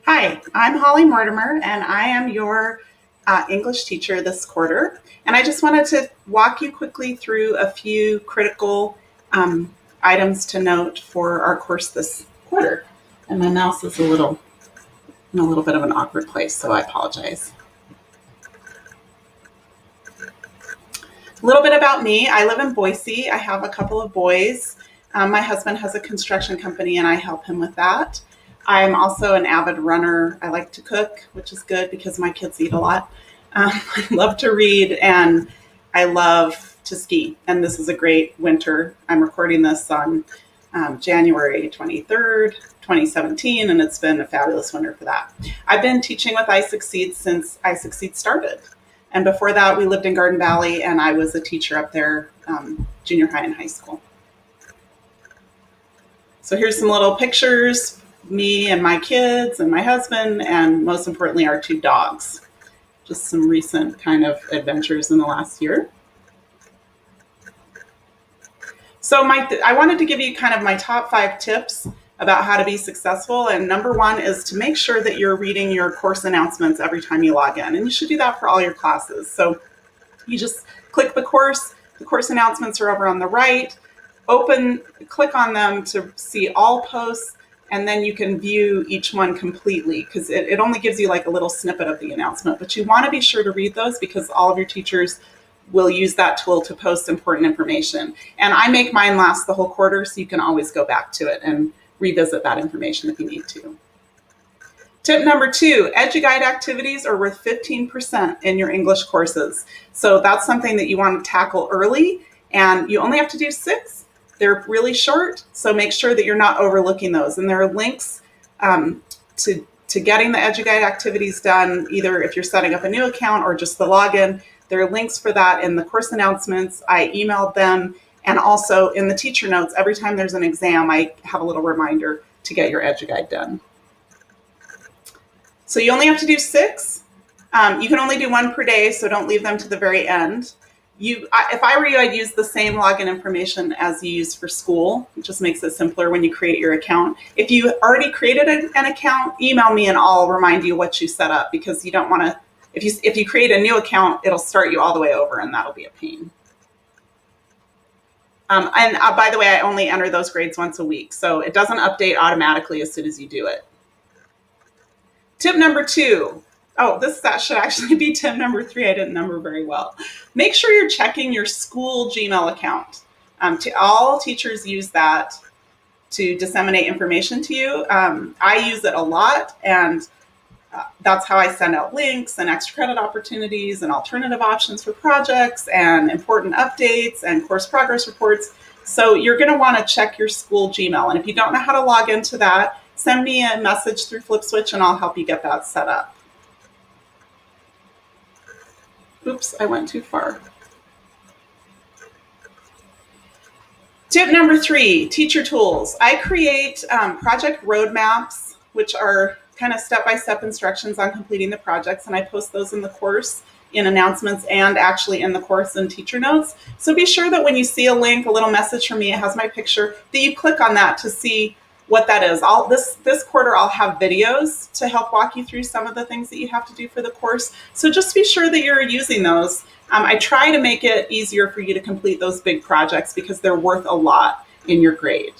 Hi, I'm Holly Mortimer, and I am your English teacher this quarter. And I just wanted to walk you quickly through a few critical items to note for our course this quarter. And my mouse is in a little bit of an awkward place, so I apologize. A little bit about me. I live in Boise. I have a couple of boys. My husband has a construction company, and I help him with that. I'm also an avid runner. I like to cook, which is good because my kids eat a lot. I love to read, and I love to ski. And this is a great winter. I'm recording this on January 23rd, 2017, and it's been a fabulous winter for that. I've been teaching with iSucceed since iSucceed started. And before that, we lived in Garden Valley, and I was a teacher up there, junior high and high school. So here's some little pictures, me and my kids and my husband, and most importantly, our two dogs. Just some recent kind of adventures in the last year. So I wanted to give you kind of my top 5 tips about how to be successful. And number 1 is to make sure that you're reading your course announcements every time you log in. And you should do that for all your classes. So you just click the course announcements are over on the right. Click on them to see all posts, and then you can view each one completely because it only gives you like a little snippet of the announcement. But you want to be sure to read those because all of your teachers will use that tool to post important information. And I make mine last the whole quarter, so you can always go back to it and revisit that information if you need to. Tip number 2, EduGuide activities are worth 15% in your English courses. So that's something that you want to tackle early, and you only have to do 6. They're really short, so make sure that you're not overlooking those. And there are links to getting the EduGuide activities done, either if you're setting up a new account or just the login. There are links for that in the course announcements. I emailed them. And also in the teacher notes, every time there's an exam, I have a little reminder to get your EduGuide done. So you only have to do 6. You can only do 1 per day, so don't leave them to the very end. If I were you, I'd use the same login information as you use for school. It just makes it simpler when you create your account. If you already created an account, email me and I'll remind you what you set up, because you don't want to, if you create a new account, it'll start you all the way over, and that'll be a pain. By the way, I only enter those grades once a week, so it doesn't update automatically as soon as you do it. Tip number 2. Oh, that should actually be tip number 3. I didn't number very well. Make sure you're checking your school Gmail account. All teachers use that to disseminate information to you. I use it a lot, and that's how I send out links and extra credit opportunities and alternative options for projects and important updates and course progress reports. So you're going to want to check your school Gmail. And if you don't know how to log into that, send me a message through FlipSwitch and I'll help you get that set up. Oops, I went too far. Tip number 3, teacher tools. I create project roadmaps, which are kind of step-by-step instructions on completing the projects, and I post those in the course, in announcements, and actually in the course and teacher notes. So be sure that when you see a link, a little message from me, it has my picture, that you click on that to see what that is. This quarter, I'll have videos to help walk you through some of the things that you have to do for the course. So just be sure that you're using those. I try to make it easier for you to complete those big projects because they're worth a lot in your grade.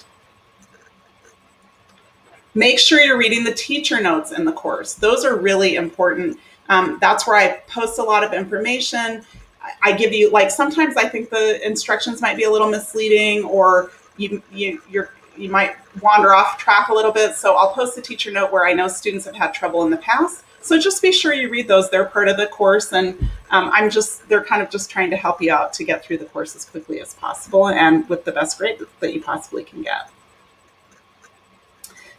Make sure you're reading the teacher notes in the course. Those are really important. That's where I post a lot of information. I give you, sometimes I think the instructions might be a little misleading, or you might wander off track a little bit. So I'll post a teacher note where I know students have had trouble in the past. So just be sure you read those. They're part of the course, and they're kind of just trying to help you out to get through the course as quickly as possible and with the best grade that you possibly can get.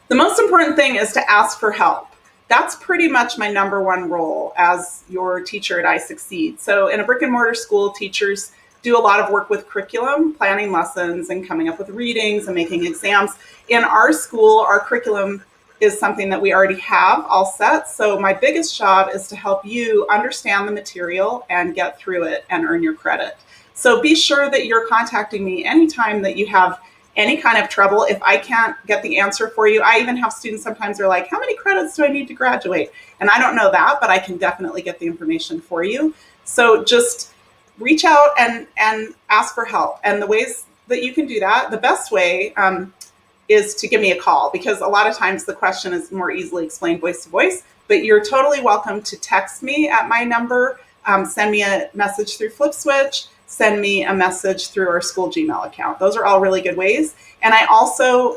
The most important thing is to ask for help. That's pretty much my number 1 role as your teacher at iSucceed. So in a brick and mortar school, teachers do a lot of work with curriculum, planning lessons, and coming up with readings and making exams. In our school, our curriculum is something that we already have all set. So my biggest job is to help you understand the material and get through it and earn your credit. So be sure that you're contacting me anytime that you have any kind of trouble, if I can't get the answer for you, I even have students sometimes are like, how many credits do I need to graduate? And I don't know that, but I can definitely get the information for you. So just reach out and ask for help. And the ways that you can do that, the best way is to give me a call, because a lot of times the question is more easily explained voice to voice, but you're totally welcome to text me at my number, send me a message through FlipSwitch, send me a message through our school Gmail account. Those are all really good ways. And I also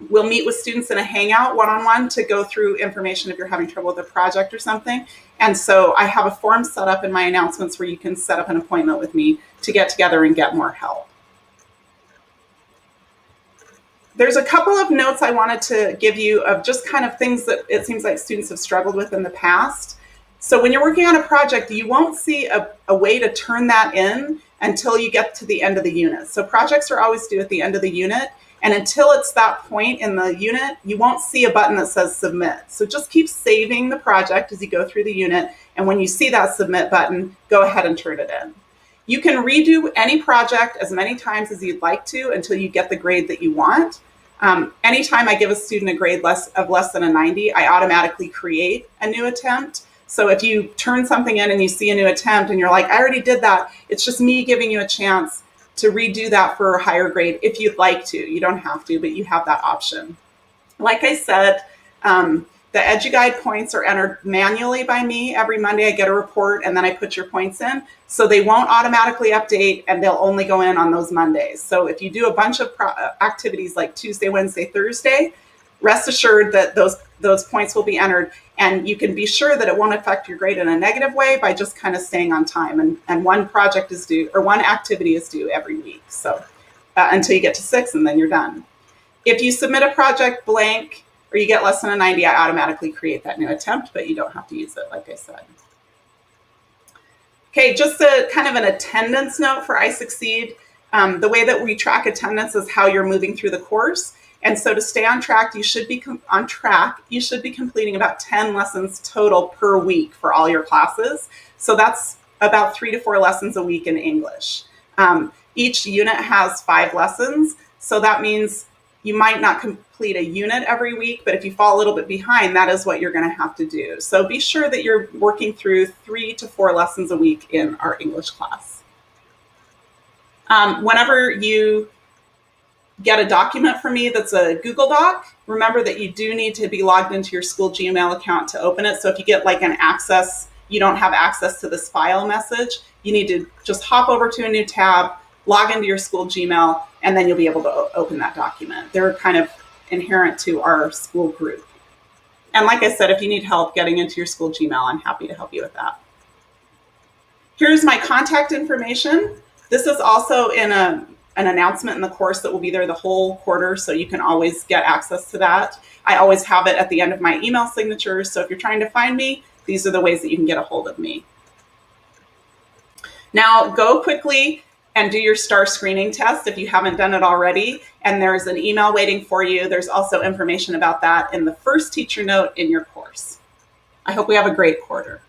will meet with students in a hangout one-on-one to go through information if you're having trouble with a project or something. And so I have a form set up in my announcements where you can set up an appointment with me to get together and get more help. There's a couple of notes I wanted to give you of just kind of things that it seems like students have struggled with in the past. So when you're working on a project, you won't see a way to turn that in until you get to the end of the unit. So projects are always due at the end of the unit. And until it's that point in the unit, you won't see a button that says submit. So just keep saving the project as you go through the unit. And when you see that submit button, go ahead and turn it in. You can redo any project as many times as you'd like to until you get the grade that you want. Anytime I give a student a grade of less than a 90, I automatically create a new attempt. So if you turn something in and you see a new attempt and you're like, I already did that, it's just me giving you a chance to redo that for a higher grade if you'd like to. You don't have to, but you have that option. Like I said, the EduGuide points are entered manually by me. Every Monday I get a report and then I put your points in. So they won't automatically update and they'll only go in on those Mondays. So if you do a bunch of activities like Tuesday, Wednesday, Thursday, rest assured that those points will be entered, and you can be sure that it won't affect your grade in a negative way by just kind of staying on time. And one project is due, or one activity is due every week. So until you get to 6 and then you're done. If you submit a project blank or you get less than a 90, I automatically create that new attempt, but you don't have to use it, like I said. Okay, just a kind of an attendance note for iSucceed. The way that we track attendance is how you're moving through the course. And so to stay on track, you should be completing about 10 lessons total per week for all your classes. So that's about 3 to 4 lessons a week in English. Each unit has 5 lessons. So that means you might not complete a unit every week, but if you fall a little bit behind, that is what you're going to have to do. So be sure that you're working through 3 to 4 lessons a week in our English class. Whenever you get a document from me that's a Google Doc, remember that you do need to be logged into your school Gmail account to open it. So if you get like an access, you don't have access to this file message, you need to just hop over to a new tab, log into your school Gmail, and then you'll be able to open that document. They're kind of inherent to our school group. And like I said, if you need help getting into your school Gmail, I'm happy to help you with that. Here's my contact information. This is also in an announcement in the course that will be there the whole quarter, so you can always get access to that. I always have it at the end of my email signatures, so if you're trying to find me, these are the ways that you can get a hold of me. Now, go quickly and do your STAR screening test if you haven't done it already, and there's an email waiting for you. There's also information about that in the first teacher note in your course. I hope we have a great quarter.